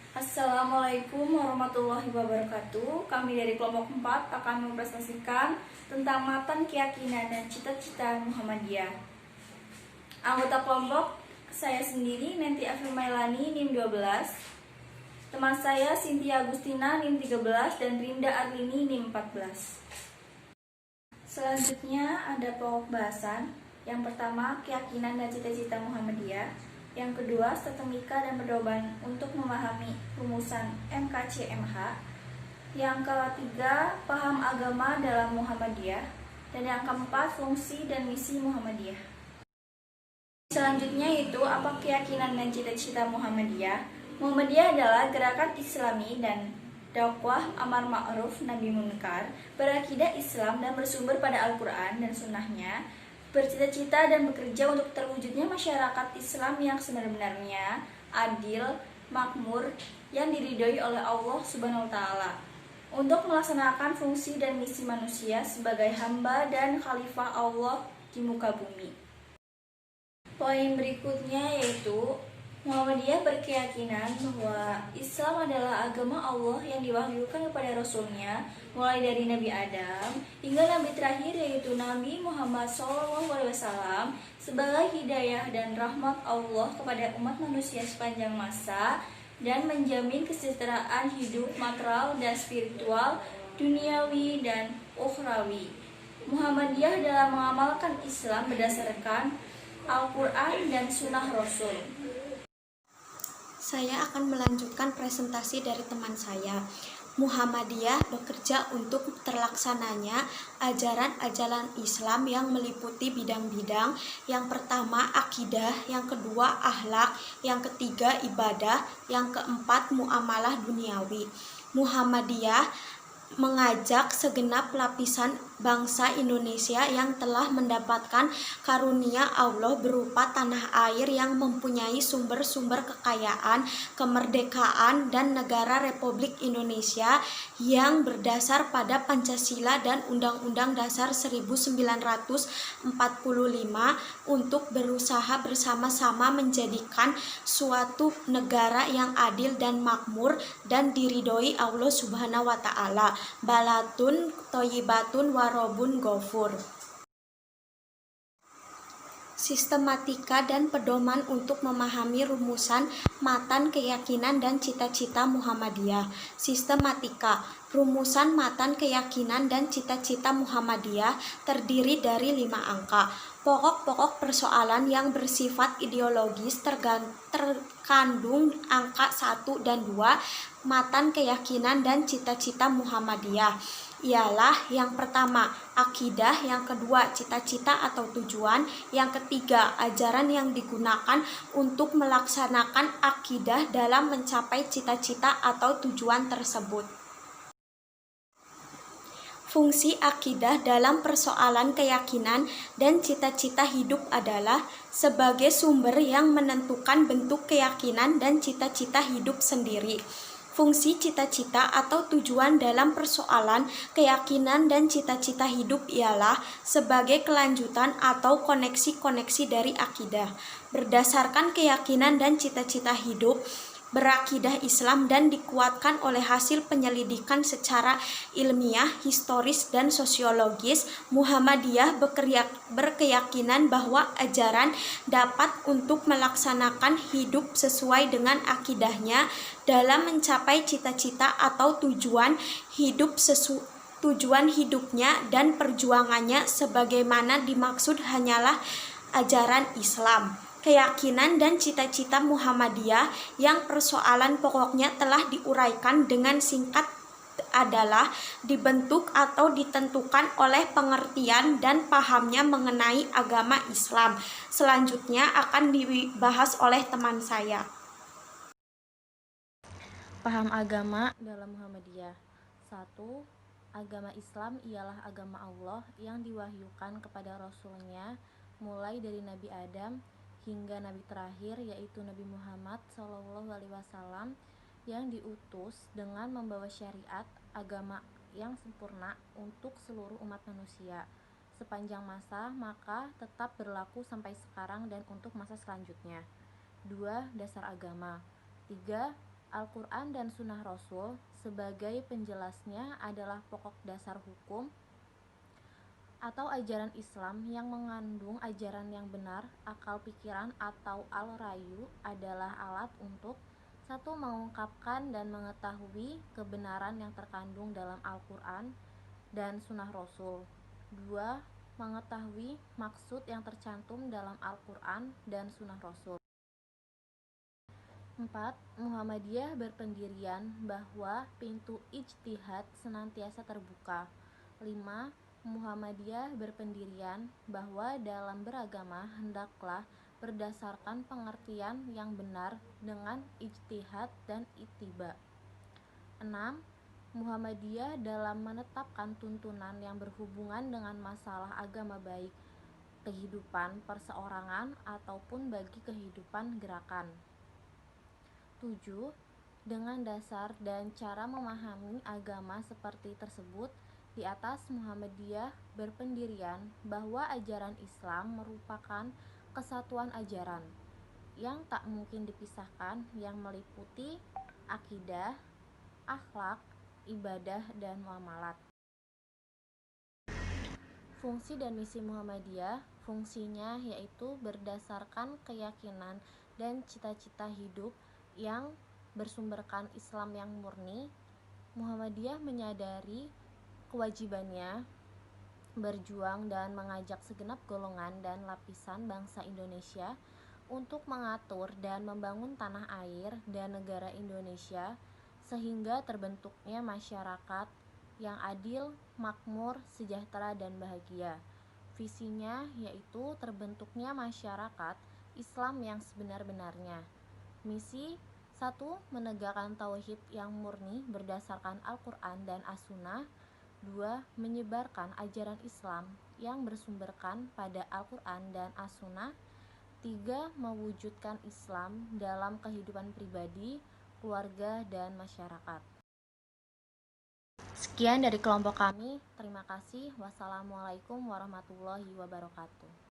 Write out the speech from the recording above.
Assalamualaikum warahmatullahi wabarakatuh. Kami dari kelompok 4 akan mempresentasikan tentang matan keyakinan dan cita-cita Muhammadiyah. Anggota kelompok saya sendiri Nenti Afif Mailani NIM 12, teman saya Cynthia Agustina NIM 13 dan Rinda Arlini NIM 14. Selanjutnya ada pokok bahasan. Yang pertama, keyakinan dan cita-cita Muhammadiyah. Yang kedua, sistematika dan pedoman untuk memahami rumusan MKCMH. Yang ketiga, paham agama dalam Muhammadiyah. Dan yang keempat, fungsi dan misi Muhammadiyah. Selanjutnya itu apa keyakinan dan cita-cita Muhammadiyah. Muhammadiyah adalah gerakan Islami dan dakwah amar ma'ruf nahi munkar, berakidah Islam dan bersumber pada Al-Quran dan Sunnahnya, bercita-cita dan bekerja untuk terwujudnya masyarakat Islam yang sebenarnya adil, makmur, yang diridhoi oleh Allah Subhanahu wa Ta'ala, untuk melaksanakan fungsi dan misi manusia sebagai hamba dan khalifah Allah di muka bumi. Poin berikutnya yaitu Muhammadiyah berkeyakinan bahwa Islam adalah agama Allah yang diwahyukan kepada Rasulnya mulai dari Nabi Adam hingga Nabi terakhir yaitu Nabi Muhammad SAW sebagai hidayah dan rahmat Allah kepada umat manusia sepanjang masa dan menjamin kesejahteraan hidup material dan spiritual, duniawi dan ukhrawi. Muhammadiyah dalam mengamalkan Islam berdasarkan Al-Quran dan Sunnah Rasul. Saya akan melanjutkan presentasi dari teman saya. Muhammadiyah bekerja untuk terlaksananya ajaran-ajaran Islam yang meliputi bidang-bidang. Yang pertama akidah, yang kedua akhlak, yang ketiga ibadah, yang keempat muamalah duniawi. Muhammadiyah mengajak segenap lapisan bangsa Indonesia yang telah mendapatkan karunia Allah berupa tanah air yang mempunyai sumber-sumber kekayaan, kemerdekaan, dan negara Republik Indonesia yang berdasar pada Pancasila dan Undang-Undang Dasar 1945 untuk berusaha bersama-sama menjadikan suatu negara yang adil dan makmur dan diridhoi Allah Subhanahu wa Ta'ala. Balatun Toyibatun Warobun Gofur. Sistematika dan pedoman untuk memahami rumusan, matan, keyakinan, dan cita-cita Muhammadiyah. Sistematika. Rumusan, matan, keyakinan, dan cita-cita Muhammadiyah terdiri dari 5 angka. Pokok-pokok persoalan yang bersifat ideologis terkandung angka 1 dan 2, matan, keyakinan, dan cita-cita Muhammadiyah ialah yang pertama akidah, yang kedua cita-cita atau tujuan, yang ketiga ajaran yang digunakan untuk melaksanakan akidah dalam mencapai cita-cita atau tujuan tersebut. Fungsi akidah dalam persoalan keyakinan dan cita-cita hidup adalah sebagai sumber yang menentukan bentuk keyakinan dan cita-cita hidup sendiri. Fungsi cita-cita atau tujuan dalam persoalan keyakinan dan cita-cita hidup ialah sebagai kelanjutan atau koneksi-koneksi dari akidah. Berdasarkan keyakinan dan cita-cita hidup, berakidah Islam dan dikuatkan oleh hasil penyelidikan secara ilmiah, historis, dan sosiologis, Muhammadiyah berkeyakinan bahwa ajaran dapat untuk melaksanakan hidup sesuai dengan akidahnya dalam mencapai cita-cita atau tujuan hidupnya dan perjuangannya sebagaimana dimaksud hanyalah ajaran Islam. Keyakinan dan cita-cita Muhammadiyah yang persoalan pokoknya telah diuraikan dengan singkat adalah dibentuk atau ditentukan oleh pengertian dan pahamnya mengenai agama Islam. Selanjutnya akan dibahas oleh teman saya. Paham agama dalam Muhammadiyah. 1. Agama Islam ialah agama Allah yang diwahyukan kepada Rasulnya mulai dari Nabi Adam hingga Nabi terakhir yaitu Nabi Muhammad SAW yang diutus dengan membawa syariat agama yang sempurna untuk seluruh umat manusia sepanjang masa, maka tetap berlaku sampai sekarang dan untuk masa selanjutnya. 2. Dasar agama. 3. Al-Quran dan Sunnah Rasul sebagai penjelasnya adalah pokok dasar hukum atau ajaran Islam yang mengandung ajaran yang benar. Akal pikiran atau al-rayu adalah alat untuk satu, mengungkapkan dan mengetahui kebenaran yang terkandung dalam Al-Quran dan Sunnah Rasul. Dua, mengetahui maksud yang tercantum dalam Al-Quran dan Sunnah Rasul. 4. Muhammadiyah berpendirian bahwa pintu ijtihad senantiasa terbuka. 5. Muhammadiyah berpendirian bahwa dalam beragama hendaklah berdasarkan pengertian yang benar dengan ijtihad dan ittiba. 6. Muhammadiyah dalam menetapkan tuntunan yang berhubungan dengan masalah agama baik kehidupan perseorangan ataupun bagi kehidupan gerakan. 7. Dengan dasar dan cara memahami agama seperti tersebut, di atas Muhammadiyah berpendirian bahwa ajaran Islam merupakan kesatuan ajaran yang tak mungkin dipisahkan, yang meliputi akidah, akhlak, ibadah, dan muamalat. Fungsi dan misi Muhammadiyah. Fungsinya yaitu berdasarkan keyakinan dan cita-cita hidup yang bersumberkan Islam yang murni. Muhammadiyah menyadari kewajibannya berjuang dan mengajak segenap golongan dan lapisan bangsa Indonesia untuk mengatur dan membangun tanah air dan negara Indonesia sehingga terbentuknya masyarakat yang adil, makmur, sejahtera, dan bahagia. Visinya yaitu terbentuknya masyarakat Islam yang sebenar-benarnya. Misi 1. Menegakkan tauhid yang murni berdasarkan Al-Quran dan As-Sunnah. 2. Menyebarkan ajaran Islam yang bersumberkan pada Al-Quran dan As-Sunnah. 3. Mewujudkan Islam dalam kehidupan pribadi, keluarga, dan masyarakat. Sekian dari kelompok kami. Terima kasih. Wassalamualaikum warahmatullahi wabarakatuh.